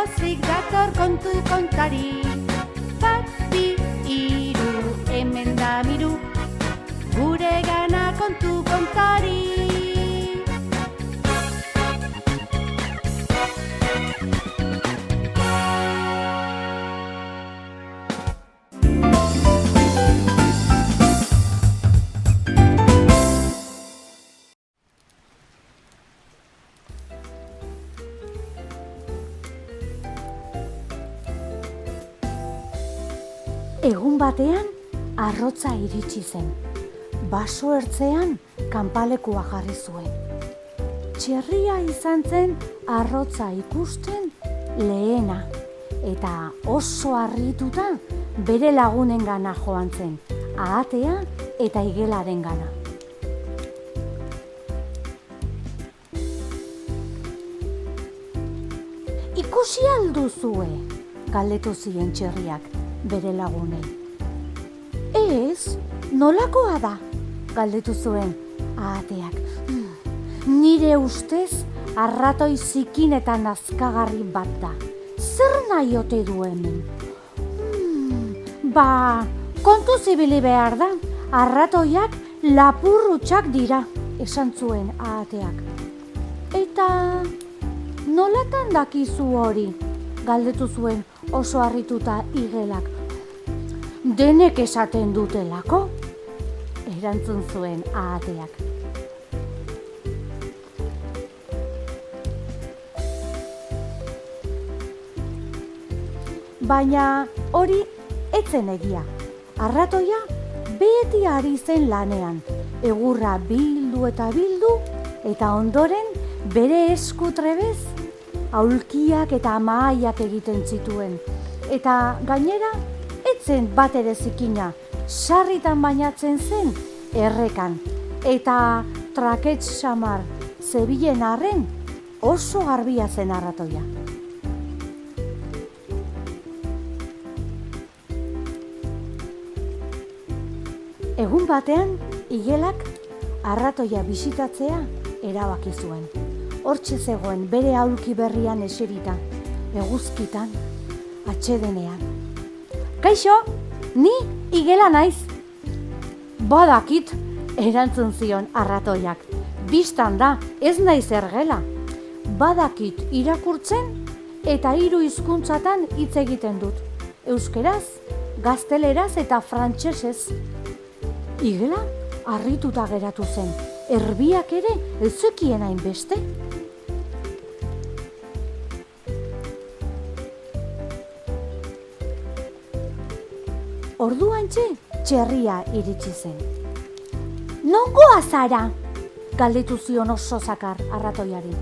pozik dator kontu kontari. Bat, bi, hiru, hemen da miru, gure gana kontu kontari. Egun batean, arrotza iritsi zen. Baso ertzean kanpalekua jarri zuen. Txerria izan zen arrotza ikusten lehena, eta oso harrituta bere lagunengana joan zen, ahatea eta igelarengana. Ikusi al duzue? Galdetu zien Txerriak bere lagunei. Ez, nolakoa da? Galdetu zuen ahateak. Nire ustez arratoi zikin eta nazkagarri bat da. Zer nahi ote du hemen? Kontuz ibili behar da. Arratoiak lapurrutxak dira, esan zuen ahateak. Eta nolatan dakizu hori? Galdetu zuen oso harrituta igelak. Denek esaten dutelako? Erantzun zuen ahateak. Baina hori ez zen egia. Arratoia beti ari zen lanean. Egurra bildu eta ondoren bere esku trebez aulkiak eta mahaiak egiten zituen. Eta gainera, ez zen bat ere zikina, sarritan bainatzen zen errekan. Eta trakets samar zebilen arren oso garbia zen arratoia. Egun batean, igelak arratoia bisitatzea erabaki zuen. Hortxe zegoen bere aulki berrian eserita, eguzkitan, atsedenean. Kaixo, ni igela naiz. Badakit, erantzun zion arratoiak. Bistan da, ez naiz ergela. Badakit irakurtzen eta 3 hizkuntzatan hitz egiten dut. Euskeraz, gazteleraz eta frantsesez. Igela harrituta geratu zen. Erbiak ere ez zekien hainbeste. Orduantxe Txerria iritsi zen. Nongoa zara? Galdetu zion oso zakar arratoiari.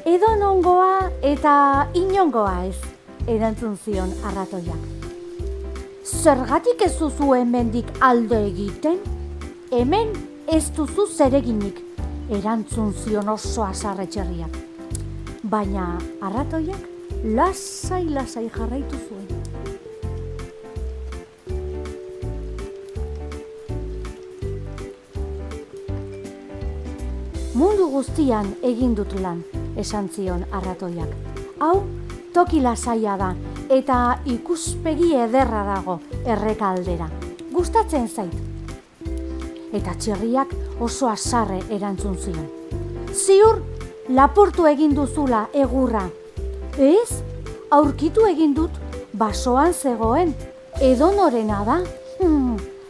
Edo nongoa eta inongoa ez, erantzun zion arratoiak. Zergatik ez duzu hemendik alde egiten? Hemen ez duzu zereginik, erantzun zion oso haserre Txerriak. Baina arratoiak lasai jarraitu zuen. Mundu guztian egin dut lan, esan zion arratoiak. Hau, toki lasaia da, eta ikuspegi ederra dago erreka aldera. Gustatzen zait. Eta Txerriak oso haserre erantzun zion. Ziur, lapurtu egin duzula egurra. Ez, aurkitu egin dut, basoan zegoen, edonorena da.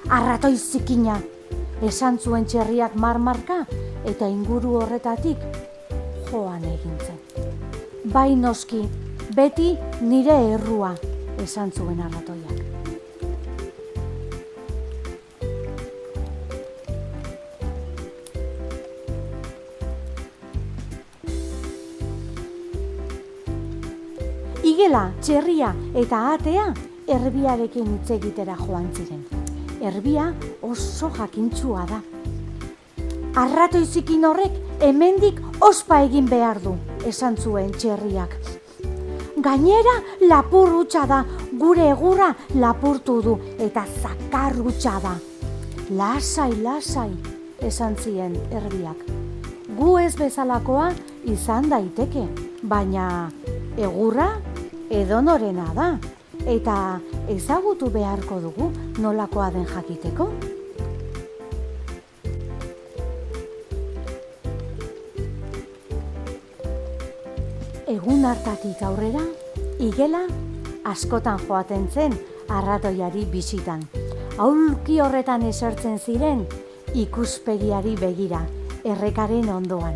Arratoi zikina, esan zuen Txerriak marmarka, eta inguru horretatik joan egin zen. Bai noski, beti nire errua, esan zuen arratoiak. Igela, Txerria eta ahatea erbiarekin hitz egitera joan ziren. Erbia oso jakintsua da. Arratoi zikin horrek hemendik ospa egin behar du, esan zuen Txerriak. Gainera lapurrutxa da, gure egurra lapurtu du eta zakarrutxa da. Lasai, esan zien erbiak. Gu ez bezalakoa izan daiteke, baina Egurra edonorena da, eta ezagutu beharko dugu nolakoa den jakiteko. Egun hartatik aurrera, igela askotan joaten zen arratoiari bisitan. Aulki horretan esertzen ziren ikuspegiari begira, errekaren ondoan.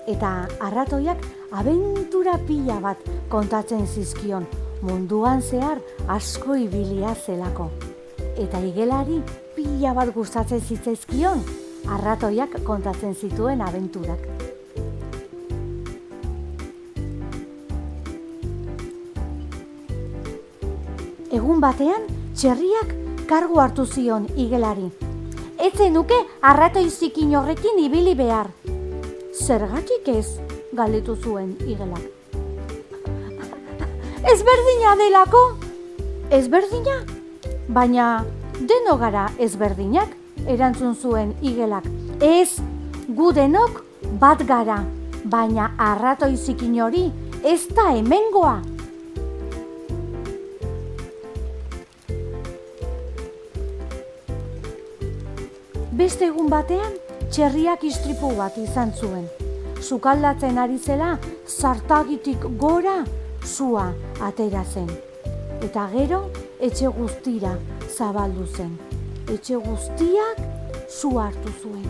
Eta arratoiak abentura pila bat kontatzen zizkion, munduan zehar asko ibilia zelako. Eta igelari pila bat gustatzen zitzaizkion, arratoiak kontatzen zituen abenturak. Egun batean, txerriak kargu hartu zion igelari. Ez zenuke arratoi zikin horrekin ibili behar. Zergatik ez, galdetu zuen igelak. Ezberdina delako? Ezberdina? Baina deno gara ezberdinak, erantzun zuen igelak. Ez, gu denok bat gara, baina arratoi zikin hori ez da hemengoa. Beste egun batean, txerriak istripu bat izan zuen. Sukaldatzen ari zela, zartagitik gora sua atera zen. Eta gero, etxe guztira zabaldu zen. Etxe guztiak su hartu zuen.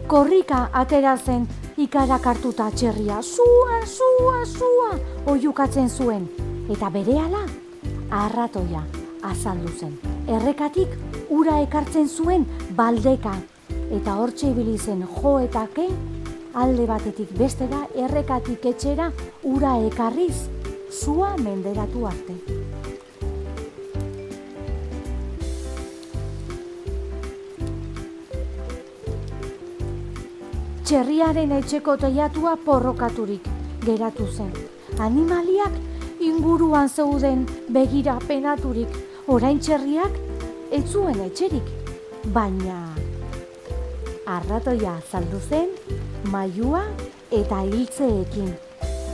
Korrika atera zen ikarak hartuta txerria. Sua, sua, sua, oihukatzen zuen. Eta berehala, arratoia azaldu zen. Errekatik ura ekartzen zuen baldeka. Eta hortxe ibili zen jo eta ke, alde batetik bestera errekatik etxera ura ekarriz, sua menderatu arte. Txerriaren etxeko teilatua porrokaturik geratu zen. Animaliak inguruan zeuden begira penaturik, orain txerriak ez zuen etxerik. Baina arratoia azaldu zen, mailua eta hiltzeekin,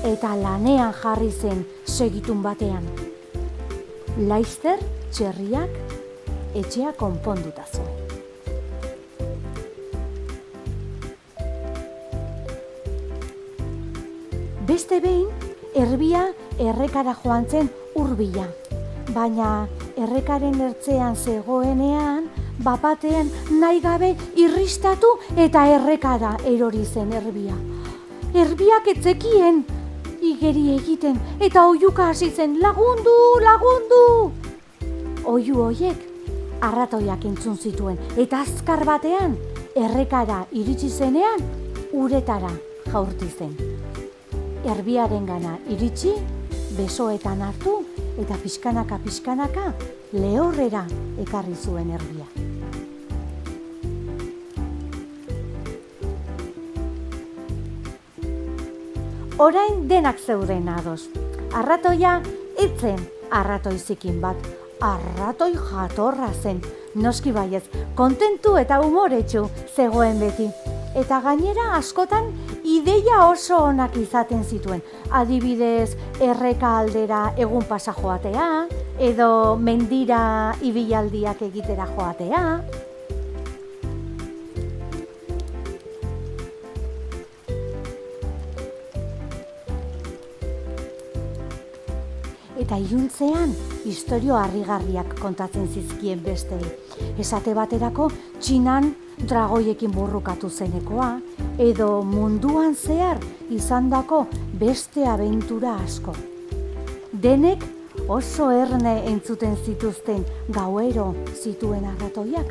eta lanean jarri zen segitun batean. Laizter txerriak etxea konponduta zuen. Beste behin, erbia errekara joan zen hurbila, baina errekaren ertzean zegoenean, bapatean nahi gabe irristatu eta errekara erori zen erbia. Erbiak etzekien igeri egiten eta oihuka hasi zen, lagundu, lagundu! Oihu hoiek arratoiak entzun zituen eta azkar batean errekara iritsi zenean uretara jaurti zen. Erbiarengana iritsi, besoetan hartu eta pixkanaka lehorrera ekarri zuen erbia. Orain denak zeuden ados. Arratoia ez zen arratoi zikin bat, arratoi jatorra zen. Noski baiez, kontentu eta umoretsu zegoen beti. Eta gainera askotan ideia oso onak izaten zituen. Adibidez, erreka aldera egun pasa joatea, edo mendira ibilaldiak egitera joatea. Eta iluntzean, istorio harrigarriak kontatzen zizkien bestei. Esate baterako, Txinan dragoiekin burrukatu zenekoa, edo munduan zehar izandako beste abentura asko. Denek oso erne entzuten zituzten gauero zituen arratoiak,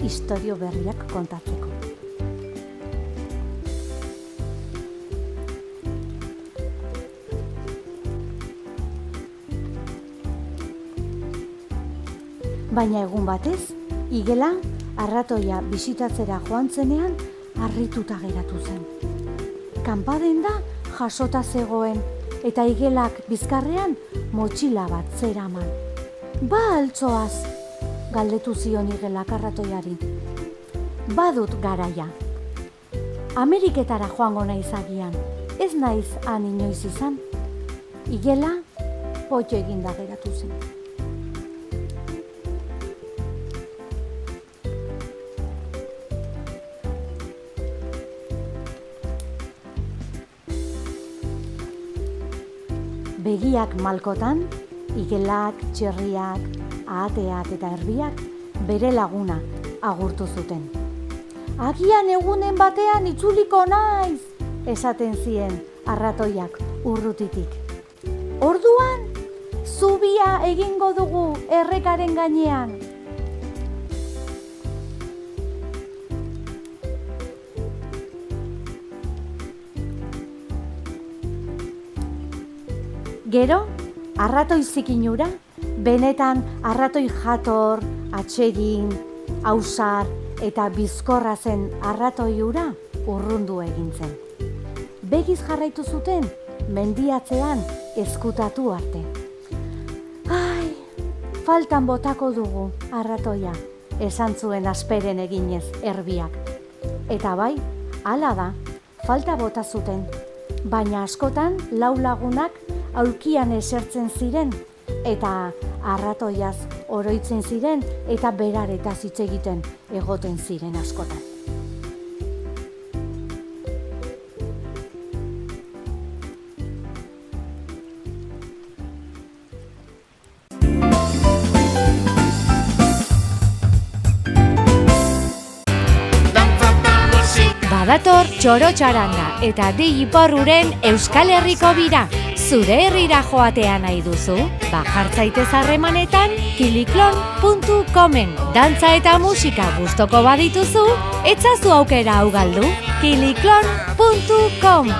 istorio berriak kontatzeko. Baina egun batez, igela arratoia bisitatzera joan zenean harrituta geratu zen. Kanpadenda jasota zegoen eta igelak bizkarrean motxila bat zeraman. Ba altzoaz, galdetu zion igelak arratoiari. badut garaia. Ameriketara joango naiz agian, ez naiz han inoiz izan. Igela, potxo eginda geratu zen. Begiak malkotan, igelak, txerriak, ahateak eta erbiak bere laguna agurtu zuten. Agian egunen batean itzuliko naiz, esaten zien arratoiak urrutitik. Orduan, zubia egingo dugu errekaren gainean. Gero, arratoi zikinura, benetan arratoi jator, atsegin, ausar eta bizkorra zen arratoi hura urrundu egin zen. Begiz jarraitu zuten, mendiatzean ezkutatu arte. Ai, faltan botako dugu arratoia, esan zuen asperen eginez erbiak. Eta bai, hala da, falta bota zuten, baina askotan lau lagunak aulkian esertzen ziren eta arratoiaz oroitzen ziren eta beraretaz hitz egiten egoten ziren askotan. Badator txoro-txaranga eta di iporruren Euskal Herriko bira. Zure herrira joatea nahi duzu? Jartzaitez harremanetan kiliklon.comen. Dantza eta musika gustoko badituzu, etzazu aukera hau galdu. kiliklon.com